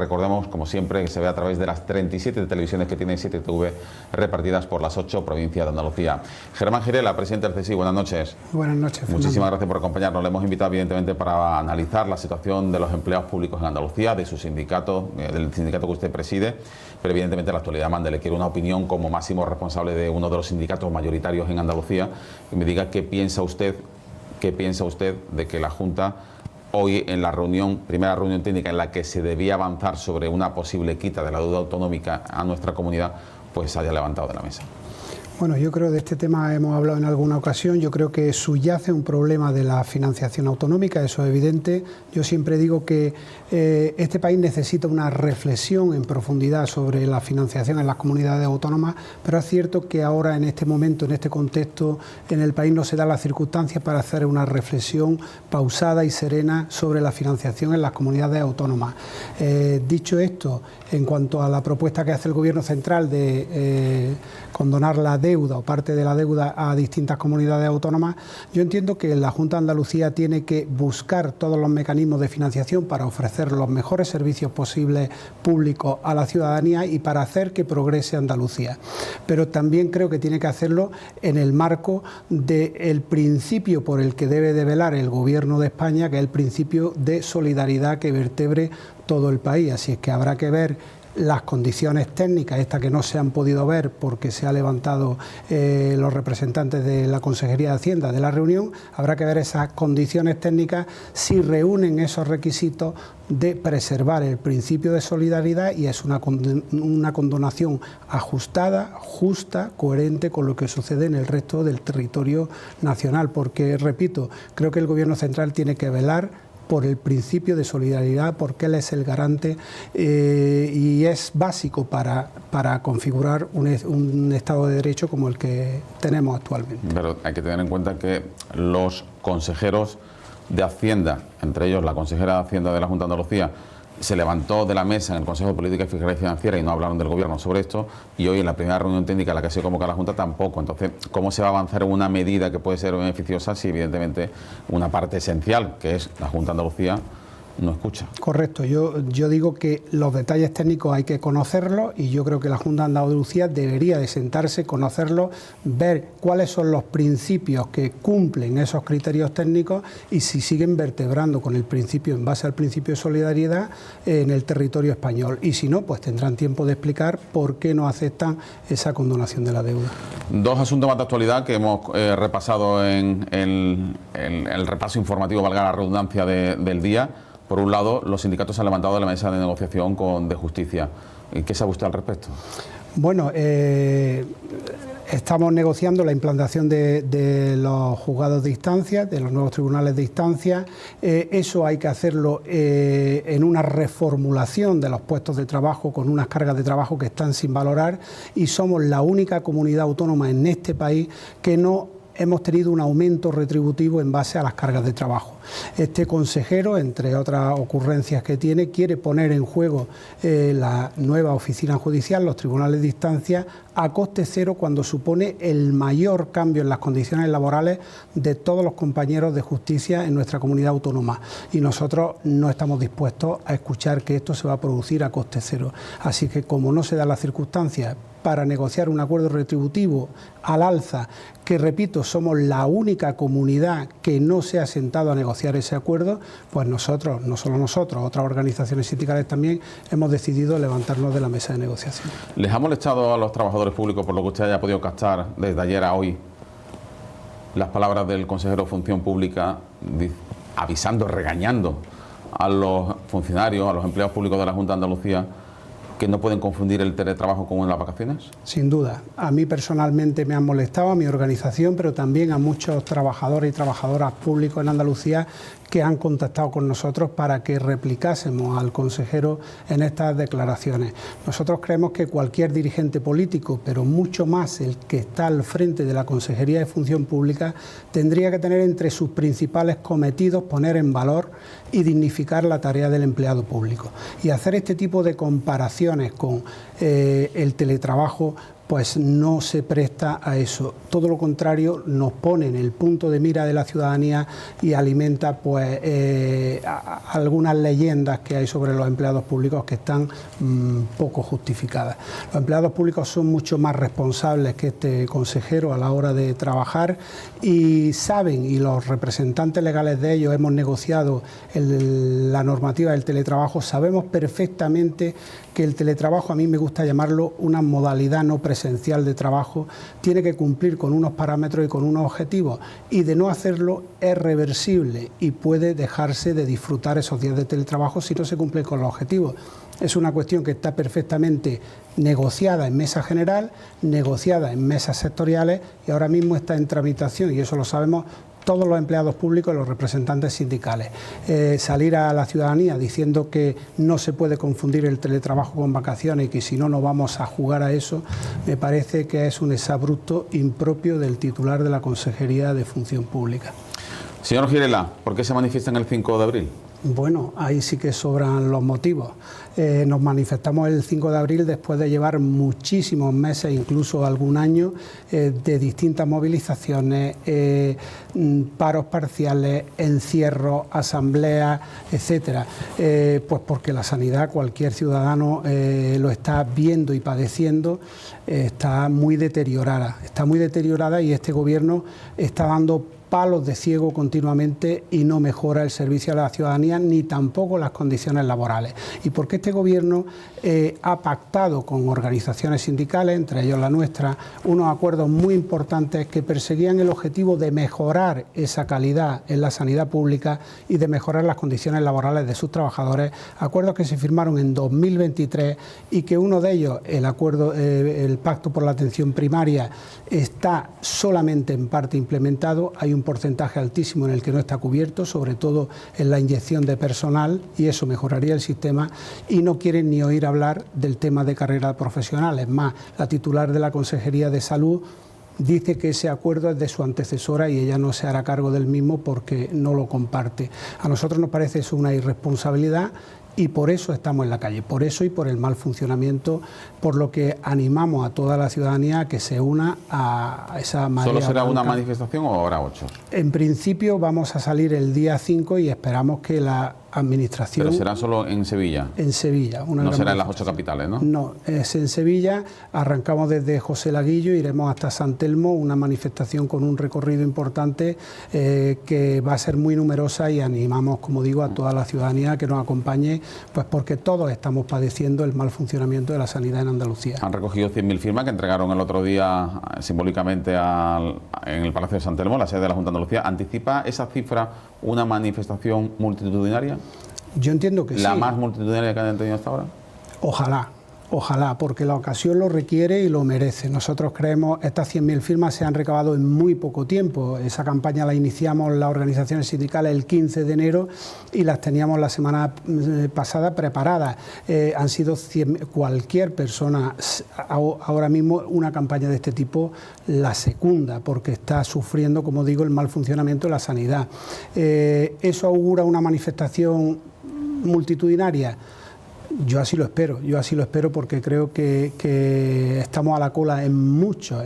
Recordemos, como siempre, que se ve a través de las 37 televisiones que tiene 7TV repartidas por las 8 provincias de Andalucía. Germán Girela, presidente del CSIC, buenas noches. Buenas noches, Fernando. Muchísimas gracias por acompañarnos. Le hemos invitado, evidentemente, para analizar la situación de los empleados públicos en Andalucía, de su sindicato, del sindicato que usted preside, pero evidentemente la actualidad manda. Le quiero una opinión como máximo responsable de uno de los sindicatos mayoritarios en Andalucía, que me diga qué piensa usted de que la Junta hoy en la primera reunión técnica en la que se debía avanzar sobre una posible quita de la deuda autonómica a nuestra comunidad, pues haya levantado de la mesa. Bueno, yo creo que de este tema hemos hablado en alguna ocasión. Yo creo que subyace un problema de la financiación autonómica, eso es evidente. Yo siempre digo que este país necesita una reflexión en profundidad sobre la financiación en las comunidades autónomas, pero es cierto que ahora, en este momento, en este contexto, en el país no se dan las circunstancias para hacer una reflexión pausada y serena sobre la financiación en las comunidades autónomas. Dicho esto, en cuanto a la propuesta que hace el Gobierno central de condonar la deuda o parte de la deuda a distintas comunidades autónomas, yo entiendo que la Junta de Andalucía tiene que buscar todos los mecanismos de financiación para ofrecer los mejores servicios posibles públicos a la ciudadanía y para hacer que progrese Andalucía. Pero también creo que tiene que hacerlo en el marco del principio por el que debe de velar el Gobierno de España, que es el principio de solidaridad que vertebre todo el país. Así es que habrá que ver las condiciones técnicas, estas que no se han podido ver porque se ha levantado los representantes de la Consejería de Hacienda de la reunión, habrá que ver esas condiciones técnicas si reúnen esos requisitos de preservar el principio de solidaridad, y es una condonación ajustada, justa, coherente con lo que sucede en el resto del territorio nacional, porque, repito, creo que el Gobierno central tiene que velar por el principio de solidaridad, porque él es el garante y es básico para configurar un Estado de Derecho como el que tenemos actualmente. Pero hay que tener en cuenta que los consejeros de Hacienda, entre ellos la consejera de Hacienda de la Junta de Andalucía, se levantó de la mesa en el Consejo de Política Fiscal y Financiera y no hablaron del Gobierno sobre esto, y hoy en la primera reunión técnica en la que se convoca la Junta tampoco. Entonces, ¿cómo se va a avanzar en una medida que puede ser beneficiosa si evidentemente una parte esencial, que es la Junta de Andalucía, no escucha? Correcto, yo digo que los detalles técnicos hay que conocerlos, y yo creo que la Junta de Andalucía debería de sentarse, conocerlos, ver cuáles son los principios que cumplen esos criterios técnicos y si siguen vertebrando con el principio, en base al principio de solidaridad, en el territorio español. Y si no, pues tendrán tiempo de explicar por qué no aceptan esa condonación de la deuda. Dos asuntos más de actualidad que hemos repasado en el repaso informativo, valga la redundancia, del día. Por un lado, los sindicatos se han levantado de la mesa de negociación de justicia. ¿Qué sabe usted al respecto? Bueno, estamos negociando la implantación de los juzgados de instancia, de los nuevos tribunales de instancia. Eso hay que hacerlo en una reformulación de los puestos de trabajo, con unas cargas de trabajo que están sin valorar, y somos la única comunidad autónoma en este país que no hemos tenido un aumento retributivo en base a las cargas de trabajo. Este consejero, entre otras ocurrencias que tiene, quiere poner en juego la nueva oficina judicial, los tribunales de instancia, a coste cero, cuando supone el mayor cambio en las condiciones laborales de todos los compañeros de justicia en nuestra comunidad autónoma. Y nosotros no estamos dispuestos a escuchar que esto se va a producir a coste cero. Así que, como no se dan las circunstancias para negociar un acuerdo retributivo al alza, que, repito, somos la única comunidad que no se ha sentado a negociar ese acuerdo, pues nosotros, no solo nosotros, otras organizaciones sindicales también, hemos decidido levantarnos de la mesa de negociación. ¿Les ha molestado a los trabajadores públicos, por lo que usted haya podido captar desde ayer a hoy, las palabras del consejero de Función Pública avisando, regañando a los funcionarios, a los empleados públicos de la Junta de Andalucía, que no pueden confundir el teletrabajo con las vacaciones? Sin duda. A mí personalmente me han molestado, a mi organización, pero también a muchos trabajadores y trabajadoras públicos en Andalucía que han contactado con nosotros para que replicásemos al consejero en estas declaraciones. Nosotros creemos que cualquier dirigente político, pero mucho más el que está al frente de la Consejería de Función Pública, tendría que tener entre sus principales cometidos poner en valor y dignificar la tarea del empleado público. Y hacer este tipo de comparaciones con el teletrabajo pues no se presta a eso. Todo lo contrario, nos pone en el punto de mira de la ciudadanía y alimenta pues algunas leyendas que hay sobre los empleados públicos que están poco justificadas. Los empleados públicos son mucho más responsables que este consejero a la hora de trabajar y saben, y los representantes legales de ellos hemos negociado la normativa del teletrabajo, sabemos perfectamente que el teletrabajo, a mí me gusta llamarlo una modalidad no presencial de trabajo, tiene que cumplir con unos parámetros y con unos objetivos, y de no hacerlo es reversible y puede dejarse de disfrutar esos días de teletrabajo si no se cumplen con los objetivos. Es una cuestión que está perfectamente negociada en mesa general, negociada en mesas sectoriales y ahora mismo está en tramitación, y eso lo sabemos todos los empleados públicos y los representantes sindicales. Salir a la ciudadanía diciendo que no se puede confundir el teletrabajo con vacaciones y que si no, no vamos a jugar a eso, me parece que es un exabrupto impropio del titular de la Consejería de Función Pública. Señor Girela, ¿por qué se manifiesta en el 5 de abril? Bueno, ahí sí que sobran los motivos. Nos manifestamos el 5 de abril después de llevar muchísimos meses, incluso algún año, de distintas movilizaciones, paros parciales, encierros, asambleas, etcétera. Pues porque la sanidad, cualquier ciudadano lo está viendo y padeciendo, está muy deteriorada y este gobierno está dando palos de ciego continuamente y no mejora el servicio a la ciudadanía ni tampoco las condiciones laborales. Y porque este gobierno ha pactado con organizaciones sindicales, entre ellos la nuestra, unos acuerdos muy importantes que perseguían el objetivo de mejorar esa calidad en la sanidad pública y de mejorar las condiciones laborales de sus trabajadores, acuerdos que se firmaron en 2023 y que uno de ellos, el Pacto por la Atención Primaria, está solamente en parte implementado. Hay un porcentaje altísimo en el que no está cubierto, sobre todo en la inyección de personal, y eso mejoraría el sistema, y no quieren ni oír hablar del tema de carrera profesional. Es más, la titular de la Consejería de Salud dice que ese acuerdo es de su antecesora y ella no se hará cargo del mismo porque no lo comparte. A nosotros nos parece eso una irresponsabilidad y por eso estamos en la calle, por eso y por el mal funcionamiento, por lo que animamos a toda la ciudadanía a que se una a esa marea. ¿Solo será blanca. una manifestación o habrá 8? En principio vamos a salir el día 5 y esperamos que la administración... ¿Pero será solo en Sevilla? En Sevilla. No será en las 8 capitales, ¿no? No, es en Sevilla. Arrancamos desde José Laguillo, iremos hasta San Telmo, una manifestación con un recorrido importante que va a ser muy numerosa, y animamos, como digo, a toda la ciudadanía que nos acompañe, pues porque todos estamos padeciendo el mal funcionamiento de la sanidad en Andalucía. Han recogido 100.000 firmas que entregaron el otro día simbólicamente en el Palacio de San Telmo, la sede de la Junta de Andalucía. ¿Anticipa esa cifra una manifestación multitudinaria? Yo entiendo que sí. ¿La más multitudinaria que han tenido hasta ahora? Ojalá, porque la ocasión lo requiere y lo merece. Nosotros creemos, estas 100.000 firmas se han recabado en muy poco tiempo. Esa campaña la iniciamos las organizaciones sindicales el 15 de enero y las teníamos la semana pasada preparadas. Han sido cualquier persona, ahora mismo una campaña de este tipo la secunda, porque está sufriendo, como digo, el mal funcionamiento de la sanidad. ¿Eso augura una manifestación multitudinaria? Yo así lo espero porque creo que estamos a la cola en muchos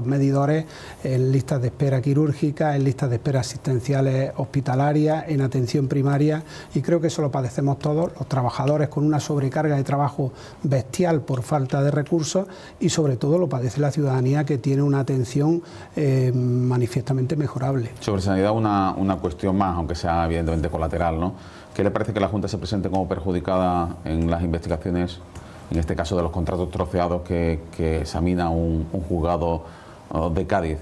medidores, en listas de espera quirúrgicas, en listas de espera asistenciales hospitalarias, en atención primaria, y creo que eso lo padecemos todos, los trabajadores con una sobrecarga de trabajo bestial por falta de recursos, y sobre todo lo padece la ciudadanía, que tiene una atención manifiestamente mejorable. Sobre sanidad, una cuestión más, aunque sea evidentemente colateral, ¿no? ¿Qué le parece que la Junta se presente como perjudicada en las investigaciones, en este caso de los contratos troceados que examina un juzgado de Cádiz?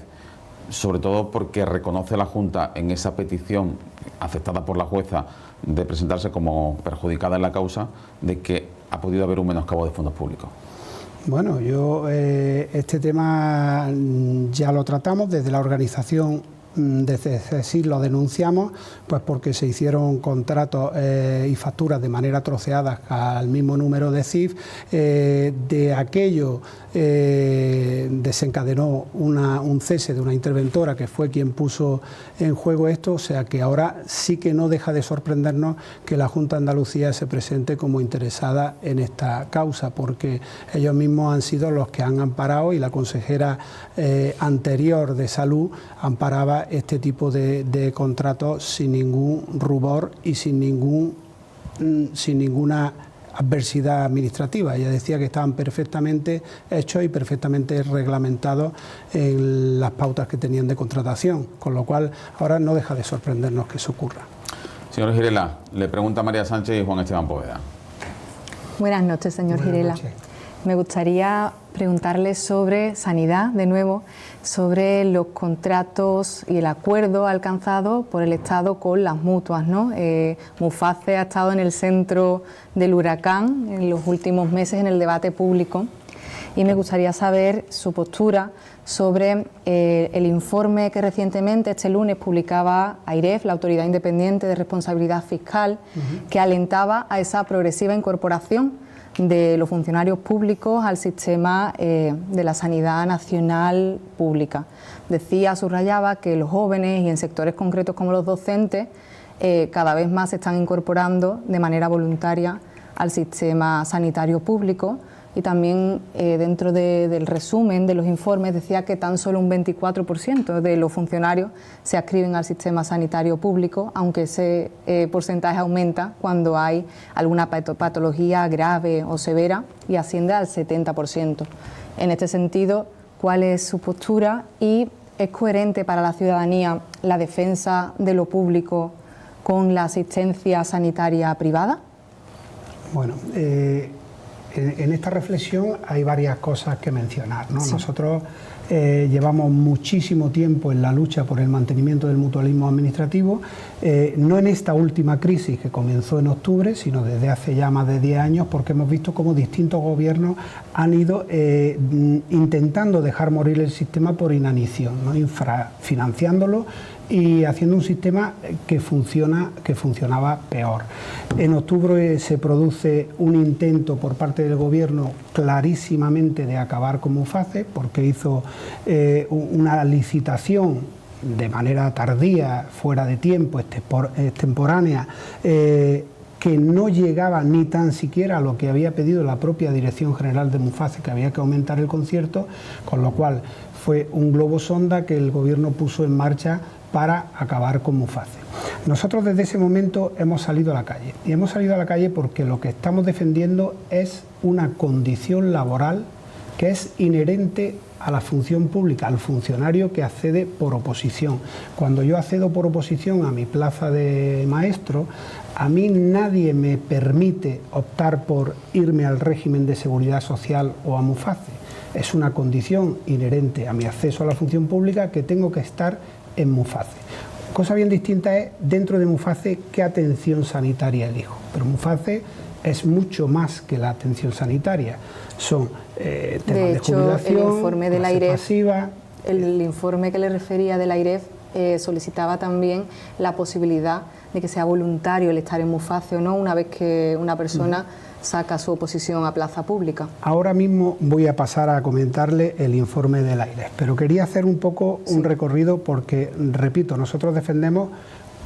Sobre todo porque reconoce la Junta en esa petición aceptada por la jueza de presentarse como perjudicada en la causa, de que ha podido haber un menoscabo de fondos públicos. Bueno, este tema ya lo tratamos desde la organización. desde CSIC lo denunciamos, pues porque se hicieron contratos y facturas de manera troceada al mismo número de CIF. De aquello desencadenó un cese de una interventora que fue quien puso en juego esto, o sea que ahora sí que no deja de sorprendernos que la Junta de Andalucía se presente como interesada en esta causa, porque ellos mismos han sido los que han amparado, y la consejera anterior de Salud amparaba este tipo de contratos sin ningún rubor y sin ninguna adversidad administrativa. Ella decía que estaban perfectamente hechos y perfectamente reglamentados en las pautas que tenían de contratación, con lo cual ahora no deja de sorprendernos que eso ocurra. Señor Girela, le pregunta María Sánchez y Juan Esteban Poveda. Buenas noches, señor Girela. Me gustaría preguntarle sobre sanidad, de nuevo, sobre los contratos y el acuerdo alcanzado por el Estado con las mutuas, ¿no? Muface ha estado en el centro del huracán en los últimos meses en el debate público, y me gustaría saber su postura sobre el informe que recientemente, este lunes, publicaba AIREF, la Autoridad Independiente de Responsabilidad Fiscal, que alentaba a esa progresiva incorporación de los funcionarios públicos al sistema de la sanidad nacional pública. Decía, subrayaba, que los jóvenes y en sectores concretos como los docentes cada vez más se están incorporando de manera voluntaria al sistema sanitario público, y también dentro del resumen de los informes decía que tan solo un 24% de los funcionarios se adscriben al sistema sanitario público, aunque ese porcentaje aumenta cuando hay alguna patología grave o severa y asciende al 70%. En este sentido, ¿cuál es su postura y es coherente para la ciudadanía la defensa de lo público con la asistencia sanitaria privada? Bueno, en esta reflexión hay varias cosas que mencionar, ¿no? Sí. Nosotros llevamos muchísimo tiempo en la lucha por el mantenimiento del mutualismo administrativo, no en esta última crisis que comenzó en octubre, sino desde hace ya más de 10 años, porque hemos visto cómo distintos gobiernos han ido intentando dejar morir el sistema por inanición, ¿no? Infrafinanciándolo y haciendo un sistema que funcionaba peor. En octubre se produce un intento por parte del Gobierno clarísimamente de acabar con Muface, porque hizo una licitación de manera tardía, fuera de tiempo, extemporánea, que no llegaba ni tan siquiera a lo que había pedido la propia Dirección General de Muface, que había que aumentar el concierto, con lo cual fue un globo sonda que el Gobierno puso en marcha para acabar con Muface. Nosotros desde ese momento hemos salido a la calle, y hemos salido a la calle porque lo que estamos defendiendo es una condición laboral que es inherente a la función pública, al funcionario que accede por oposición. Cuando yo accedo por oposición a mi plaza de maestro, a mí nadie me permite optar por irme al régimen de seguridad social o a Muface. Es una condición inherente a mi acceso a la función pública que tengo que estar en Muface. Cosa bien distinta es, dentro de Muface, qué atención sanitaria elijo. Pero Muface es mucho más que la atención sanitaria. Son temas de jubilación, el informe de la AIREF, pasiva. El informe que le refería de la AIREF solicitaba también la posibilidad de que sea voluntario el estar en Muface o no, una vez que una persona saca su oposición a plaza pública. Ahora mismo voy a pasar a comentarle el informe del AIREF, pero quería hacer un poco un recorrido porque, repito, nosotros defendemos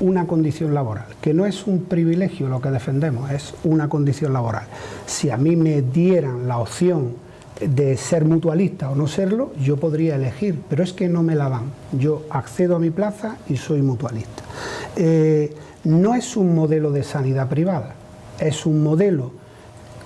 una condición laboral, que no es un privilegio lo que defendemos, es una condición laboral. Si a mí me dieran la opción de ser mutualista o no serlo, yo podría elegir, pero es que no me la dan. Yo accedo a mi plaza y soy mutualista. No es un modelo de sanidad privada, es un modelo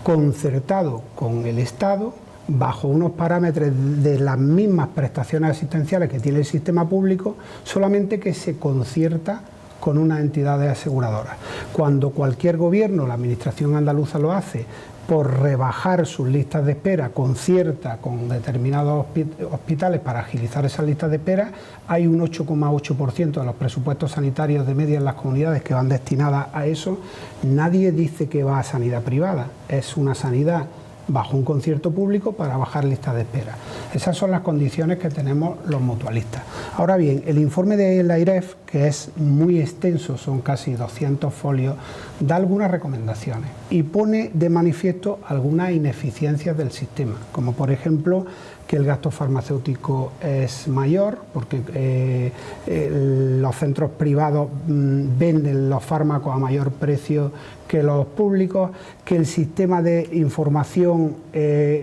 concertado con el Estado bajo unos parámetros de las mismas prestaciones asistenciales que tiene el sistema público, solamente que se concierta con unas entidades aseguradoras. Cuando cualquier gobierno, la Administración andaluza lo hace, por rebajar sus listas de espera, concierta con determinados hospitales para agilizar esas listas de espera, hay un 8,8% de los presupuestos sanitarios de media en las comunidades que van destinadas a eso. Nadie dice que va a sanidad privada, es una sanidad bajo un concierto público para bajar listas de espera. Esas son las condiciones que tenemos los mutualistas. Ahora bien, el informe de la AIREF, que es muy extenso, son casi 200 folios, da algunas recomendaciones y pone de manifiesto algunas ineficiencias del sistema, como por ejemplo que el gasto farmacéutico es mayor, porque los centros privados venden los fármacos a mayor precio que los públicos, que el sistema de información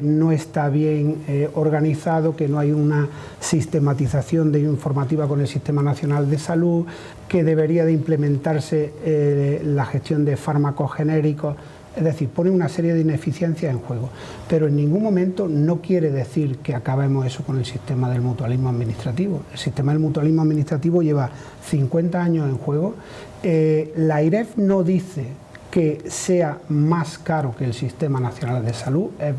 no está bien organizado, que no hay una sistematización de informativa con el Sistema Nacional de Salud, que debería de implementarse la gestión de fármacos genéricos. Es decir, pone una serie de ineficiencias en juego, pero en ningún momento no quiere decir que acabemos eso con el sistema del mutualismo administrativo. El sistema del mutualismo administrativo lleva 50 años en juego. La AIREF no dice que sea más caro que el Sistema Nacional de Salud, es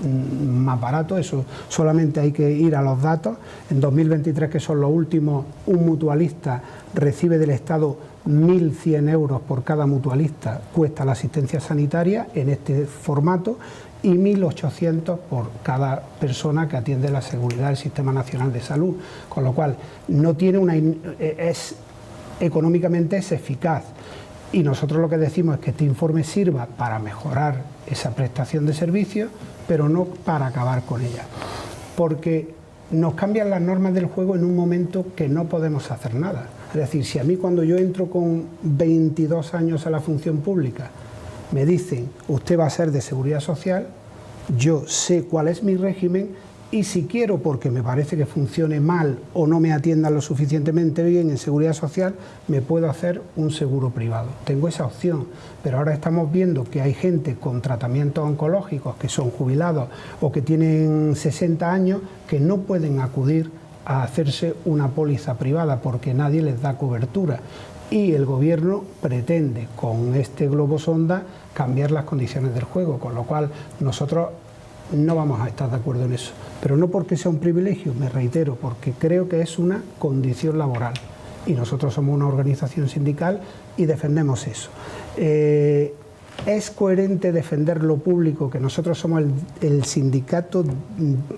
más barato, eso solamente hay que ir a los datos. En 2023, que son los últimos, un mutualista recibe del Estado 1.100 euros por cada mutualista, cuesta la asistencia sanitaria en este formato, y 1.800 por cada persona que atiende la seguridad del Sistema Nacional de Salud, con lo cual no tiene económicamente es eficaz. Y nosotros lo que decimos es que este informe sirva para mejorar esa prestación de servicios, pero no para acabar con ella. Porque nos cambian las normas del juego en un momento que no podemos hacer nada. Es decir, si a mí cuando yo entro con 22 años a la función pública me dicen, usted va a ser de Seguridad Social, yo sé cuál es mi régimen y si quiero, porque me parece que funcione mal o no me atiendan lo suficientemente bien en Seguridad Social, me puedo hacer un seguro privado. Tengo esa opción, pero ahora estamos viendo que hay gente con tratamientos oncológicos que son jubilados o que tienen 60 años que no pueden acudir a hacerse una póliza privada porque nadie les da cobertura. Y el gobierno pretende con este globo sonda cambiar las condiciones del juego, con lo cual nosotros no vamos a estar de acuerdo en eso, pero no porque sea un privilegio, me reitero, porque creo que es una condición laboral y nosotros somos una organización sindical y defendemos eso. Es coherente defender lo público, que nosotros somos el sindicato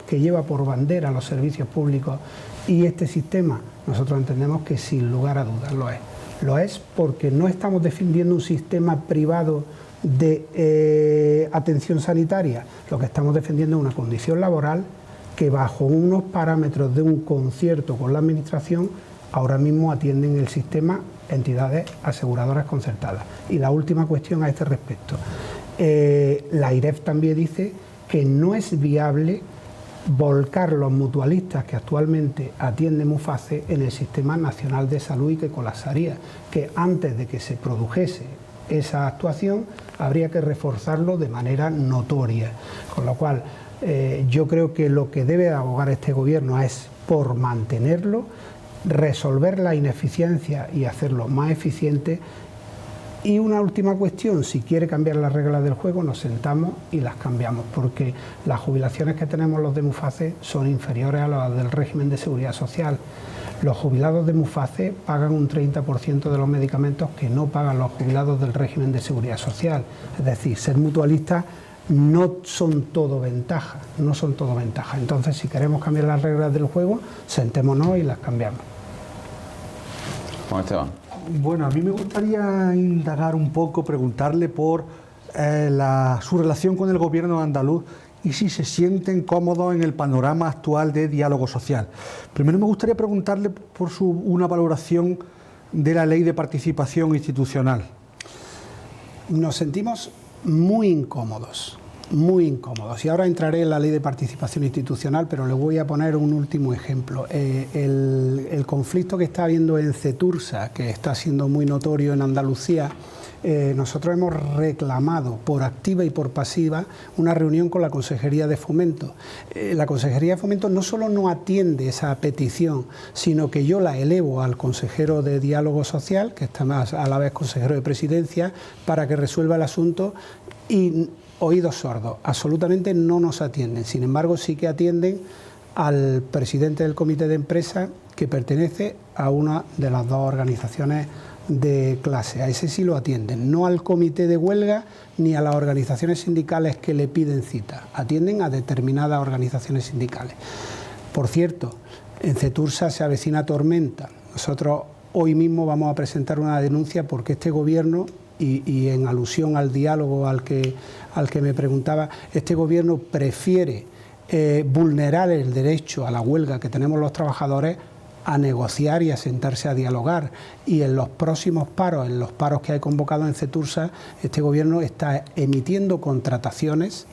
que lleva por bandera los servicios públicos y este sistema, nosotros entendemos que sin lugar a dudas lo es. Lo es porque no estamos defendiendo un sistema privado de atención sanitaria, lo que estamos defendiendo es una condición laboral que bajo unos parámetros de un concierto con la administración ahora mismo atienden el sistema entidades aseguradoras concertadas. Y la última cuestión a este respecto, la AIREF también dice que no es viable volcar los mutualistas que actualmente atiende Muface en el Sistema Nacional de Salud y que colapsaría, que antes de que se produjese esa actuación habría que reforzarlo de manera notoria, con lo cual yo creo que lo que debe abogar este gobierno es por mantenerlo, resolver la ineficiencia y hacerlo más eficiente. Y una última cuestión, si quiere cambiar las reglas del juego, nos sentamos y las cambiamos, porque las jubilaciones que tenemos los de Muface son inferiores a las del régimen de Seguridad Social. Los jubilados de Muface pagan un 30% de los medicamentos que no pagan los jubilados del régimen de Seguridad Social. Es decir, ser mutualistas no son todo ventaja, no son todo ventaja. Entonces, si queremos cambiar las reglas del juego, sentémonos y las cambiamos. Juan Esteban. Bueno, a mí me gustaría indagar un poco, preguntarle por su relación con el gobierno andaluz y si se sienten cómodos en el panorama actual de diálogo social. Primero me gustaría preguntarle por una valoración de la Ley de Participación Institucional. Nos sentimos muy incómodos. Y ahora entraré en la Ley de Participación Institucional, pero le voy a poner un último ejemplo. El conflicto que está habiendo en Cetursa, que está siendo muy notorio en Andalucía, nosotros hemos reclamado por activa y por pasiva una reunión con la Consejería de Fomento. La Consejería de Fomento no solo no atiende esa petición, sino que yo la elevo al consejero de Diálogo Social, que está más a la vez consejero de Presidencia, para que resuelva el asunto y oídos sordos, absolutamente no nos atienden. Sin embargo, sí que atienden al presidente del comité de empresa que pertenece a una de las dos organizaciones de clase, a ese sí lo atienden, no al comité de huelga ni a las organizaciones sindicales que le piden cita, atienden a determinadas organizaciones sindicales. Por cierto, en Cetursa se avecina tormenta. Nosotros hoy mismo vamos a presentar una denuncia porque este gobierno, y en alusión al diálogo al que me preguntaba, este gobierno prefiere vulnerar el derecho a la huelga que tenemos los trabajadores a negociar y a sentarse a dialogar. Y en los próximos paros, en los paros que hay convocados en Cetursa, este gobierno está emitiendo contrataciones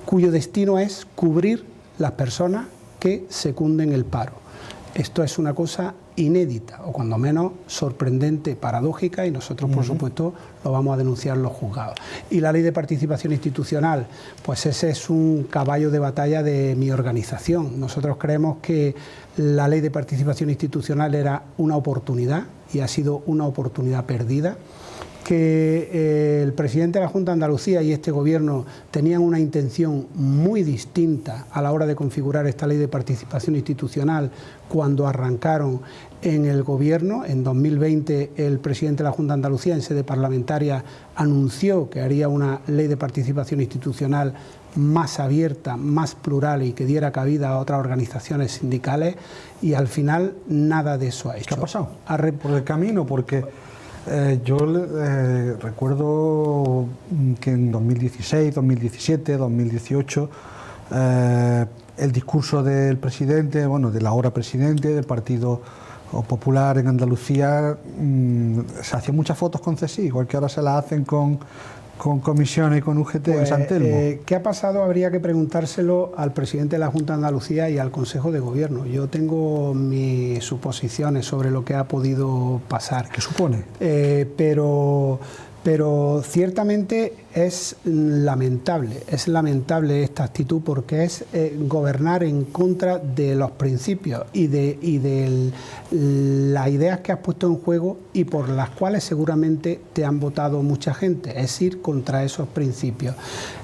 cuyo destino es cubrir las personas que secunden el paro. Esto es una cosa inédita, o cuando menos sorprendente, paradójica, y nosotros, por supuesto, lo vamos a denunciar en los juzgados. Y la ley de participación institucional, pues ese es un caballo de batalla de mi organización. Nosotros creemos que la ley de participación institucional era una oportunidad, y ha sido una oportunidad perdida, que el presidente de la Junta de Andalucía y este gobierno tenían una intención muy distinta a la hora de configurar esta ley de participación institucional cuando arrancaron en el gobierno. En 2020 el presidente de la Junta de Andalucía en sede parlamentaria anunció que haría una ley de participación institucional más abierta, más plural y que diera cabida a otras organizaciones sindicales, y al final nada de eso ha hecho. ¿Qué ha pasado? Por el camino, porque yo recuerdo que en 2016, 2017, 2018 el discurso del presidente, bueno, del ahora presidente del Partido Popular en Andalucía, se hacían muchas fotos con CSI, igual que ahora se las hacen con comisiones y con UGT en San Telmo. ¿Qué ha pasado? Habría que preguntárselo al presidente de la Junta de Andalucía y al Consejo de Gobierno. Yo tengo mis suposiciones sobre lo que ha podido pasar. ¿Qué supone? Pero ciertamente es lamentable esta actitud, porque es gobernar en contra de los principios y de las ideas que has puesto en juego y por las cuales seguramente te han votado mucha gente, es ir contra esos principios.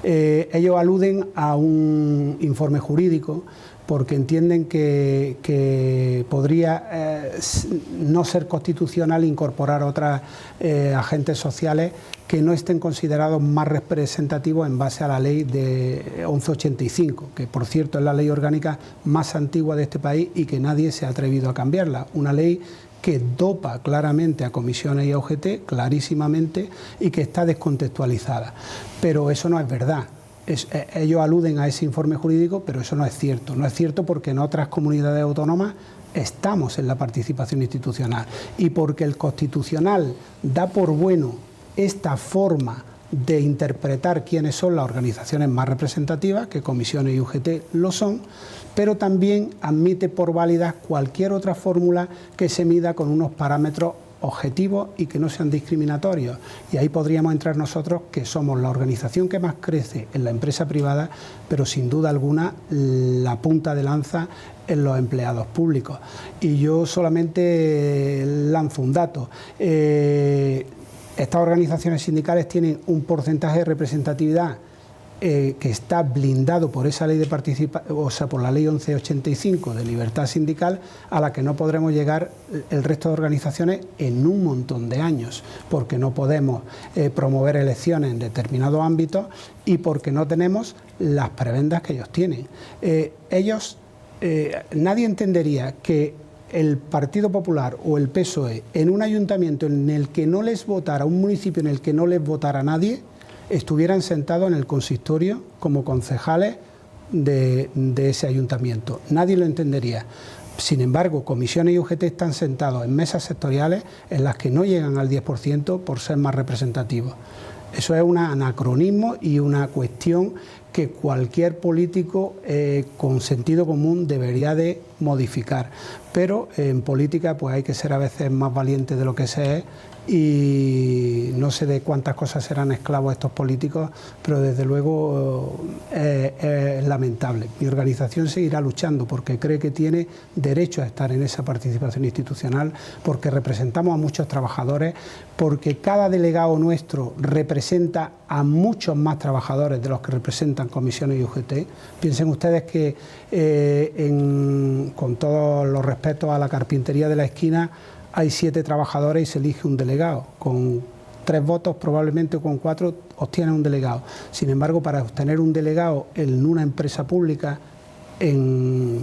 Ellos aluden a un informe jurídico porque entienden que podría no ser constitucional incorporar otros agentes sociales que no estén considerados más representativos en base a la ley de 1185, que por cierto es la ley orgánica más antigua de este país y que nadie se ha atrevido a cambiarla. Una ley que dopa claramente a comisiones y a UGT, clarísimamente, y que está descontextualizada. Pero eso no es verdad. Ellos aluden a ese informe jurídico, pero eso no es cierto. No es cierto porque en otras comunidades autónomas estamos en la participación institucional, y porque el Constitucional da por bueno esta forma de interpretar quiénes son las organizaciones más representativas, que comisiones y UGT lo son, pero también admite por válidas cualquier otra fórmula que se mida con unos parámetros objetivos y que no sean discriminatorios. Y ahí podríamos entrar nosotros, que somos la organización que más crece en la empresa privada, pero sin duda alguna la punta de lanza en los empleados públicos. Y yo solamente lanzo un dato. Estas organizaciones sindicales tienen un porcentaje de representatividad que está blindado por esa ley de por la ley 1185 de libertad sindical, a la que no podremos llegar el resto de organizaciones en un montón de años, porque no podemos promover elecciones en determinados ámbitos y porque no tenemos las prebendas que ellos tienen. Nadie entendería que el Partido Popular o el PSOE en un ayuntamiento en el que no les votara, un municipio en el que no les votara nadie, estuvieran sentados en el consistorio como concejales de ese ayuntamiento. Nadie lo entendería. Sin embargo, comisiones y UGT están sentados en mesas sectoriales en las que no llegan al 10% por ser más representativos. Eso es un anacronismo y una cuestión que cualquier político con sentido común debería de modificar. Pero en política pues hay que ser a veces más valiente de lo que se es, y no sé de cuántas cosas serán esclavos estos políticos, pero desde luego es lamentable. Mi organización seguirá luchando porque cree que tiene derecho a estar en esa participación institucional, porque representamos a muchos trabajadores, porque cada delegado nuestro representa a muchos más trabajadores de los que representan comisiones y UGT. Piensen ustedes que con todos los respetos a la carpintería de la esquina, hay 7 trabajadores y se elige un delegado. Con 3 votos, probablemente con 4, obtienen un delegado. Sin embargo, para obtener un delegado en una empresa pública,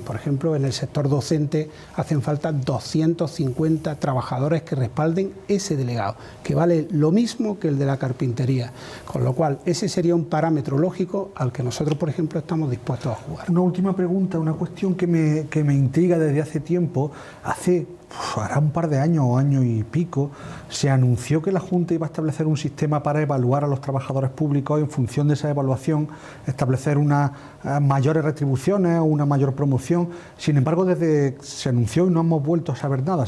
por ejemplo, en el sector docente, hacen falta 250 trabajadores que respalden ese delegado, que vale lo mismo que el de la carpintería. Con lo cual, ese sería un parámetro lógico al que nosotros, por ejemplo, estamos dispuestos a jugar. Una última pregunta, una cuestión que me intriga desde hace tiempo. Hará un par de años o año y pico, se anunció que la Junta iba a establecer un sistema para evaluar a los trabajadores públicos, en función de esa evaluación, establecer unas mayores retribuciones o una mayor promoción. Sin embargo, desde que se anunció y no hemos vuelto a saber nada,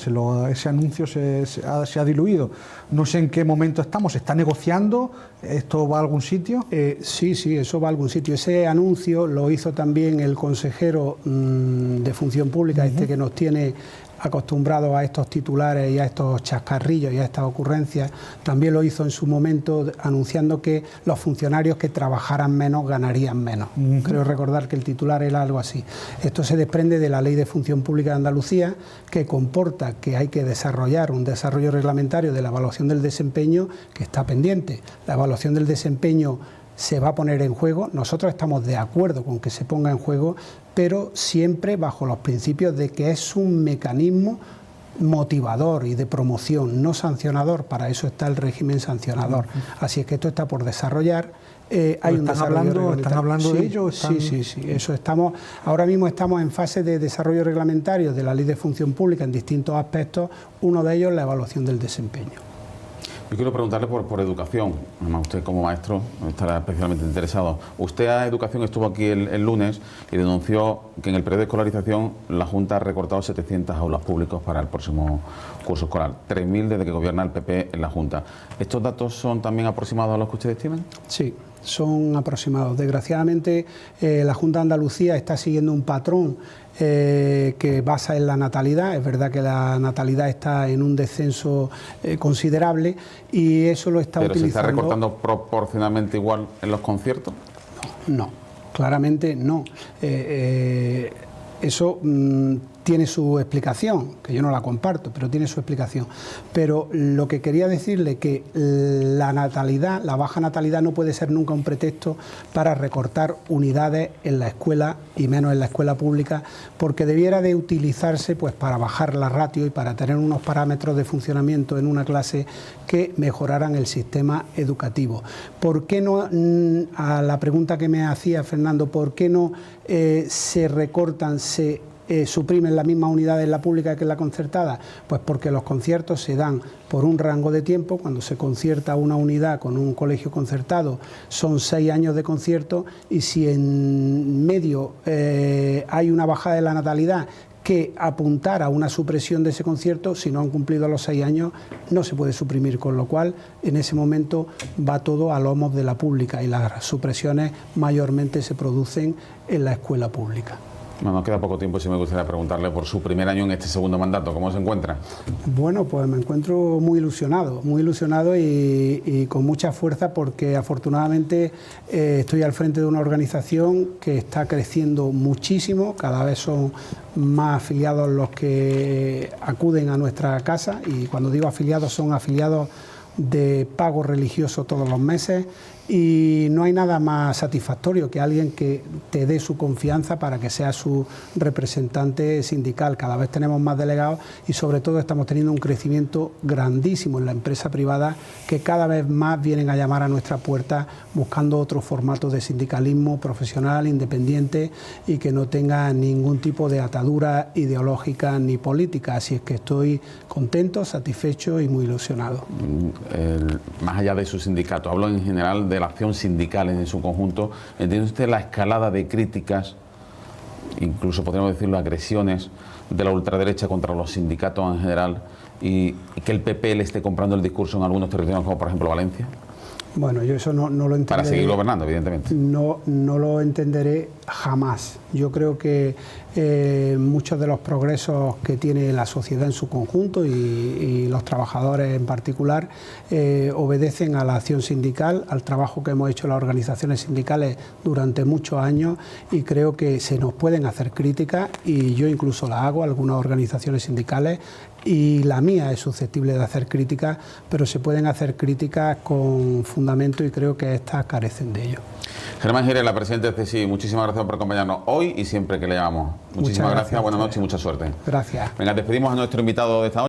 ese anuncio se ha diluido. No sé en qué momento estamos, ¿se está negociando? ¿Esto va a algún sitio? Sí, eso va a algún sitio. Ese anuncio lo hizo también el consejero de Función Pública, que nos tiene acostumbrados a estos titulares y a estos chascarrillos y a estas ocurrencias. También lo hizo en su momento anunciando que los funcionarios que trabajaran menos ganarían menos. Creo recordar que el titular era algo así. Esto se desprende de la Ley de Función Pública de Andalucía, que comporta que hay que desarrollar un desarrollo reglamentario de la evaluación del desempeño que está pendiente. La evaluación del desempeño se va a poner en juego. Nosotros estamos de acuerdo con que se ponga en juego, pero siempre bajo los principios de que es un mecanismo motivador y de promoción, no sancionador. Para eso está el régimen sancionador. Así es que esto está por desarrollar. Hay un desarrollo ¿Están hablando de ello? Sí. Eso estamos. Ahora mismo estamos en fase de desarrollo reglamentario de la Ley de Función Pública en distintos aspectos. Uno de ellos, la evaluación del desempeño. Yo quiero preguntarle por educación. Además, usted como maestro estará especialmente interesado. Usted a educación estuvo aquí el lunes y denunció que en el periodo de escolarización la Junta ha recortado 700 aulas públicas para el próximo curso escolar. 3.000 desde que gobierna el PP en la Junta. ¿Estos datos son también aproximados a los que ustedes estiman? Sí, son aproximados. Desgraciadamente, la Junta de Andalucía está siguiendo un patrón que basa en la natalidad. Es verdad que la natalidad está en un descenso considerable y eso lo está utilizando. ¿Pero se está recortando proporcionalmente igual en los conciertos? No, claramente no. Eso tiene su explicación, que yo no la comparto, pero tiene su explicación. Pero lo que quería decirle que la natalidad, la baja natalidad no puede ser nunca un pretexto para recortar unidades en la escuela y menos en la escuela pública, porque debiera de utilizarse pues para bajar la ratio y para tener unos parámetros de funcionamiento en una clase que mejoraran el sistema educativo. ¿Por qué no, a la pregunta que me hacía Fernando, por qué no se recortan, se suprimen las mismas unidades en la pública que en la concertada? Pues porque los conciertos se dan por un rango de tiempo. Cuando se concierta una unidad con un colegio concertado son 6 años de concierto, y si en medio hay una bajada de la natalidad que apuntar a una supresión de ese concierto, si no han cumplido los 6 años no se puede suprimir, con lo cual en ese momento va todo a lomos de la pública y las supresiones mayormente se producen en la escuela pública. No, nos queda poco tiempo, si me gustaría preguntarle por su primer año en este segundo mandato, ¿cómo se encuentra? Bueno, pues me encuentro muy ilusionado y con mucha fuerza, porque afortunadamente estoy al frente de una organización que está creciendo muchísimo. Cada vez son más afiliados los que acuden a nuestra casa, y cuando digo afiliados, son afiliados de pago religioso todos los meses, y no hay nada más satisfactorio que alguien que te dé su confianza para que sea su representante sindical. Cada vez tenemos más delegados y sobre todo estamos teniendo un crecimiento grandísimo en la empresa privada, que cada vez más vienen a llamar a nuestra puerta buscando otro formato de sindicalismo profesional, independiente y que no tenga ningún tipo de atadura ideológica ni política. Así es que estoy contento, satisfecho y muy ilusionado. Más allá de su sindicato, hablo en general de la acción sindical en su conjunto. ¿Entiende usted la escalada de críticas, incluso podríamos decirlo agresiones, de la ultraderecha contra los sindicatos en general, y que el PP le esté comprando el discurso en algunos territorios como por ejemplo Valencia? Bueno, yo eso no lo entenderé. Para seguir gobernando, evidentemente. No lo entenderé jamás. Yo creo que muchos de los progresos que tiene la sociedad en su conjunto y los trabajadores en particular obedecen a la acción sindical, al trabajo que hemos hecho las organizaciones sindicales durante muchos años, y creo que se nos pueden hacer críticas, y yo incluso las hago a algunas organizaciones sindicales, y la mía es susceptible de hacer críticas, pero se pueden hacer críticas con fundamento y creo que estas carecen de ello. Germán Girela, presidente de CSIC, muchísimas gracias por acompañarnos hoy y siempre que le llamamos. Muchísimas gracias, buenas noches y mucha suerte. Gracias. Venga, despedimos a nuestro invitado de esta noche.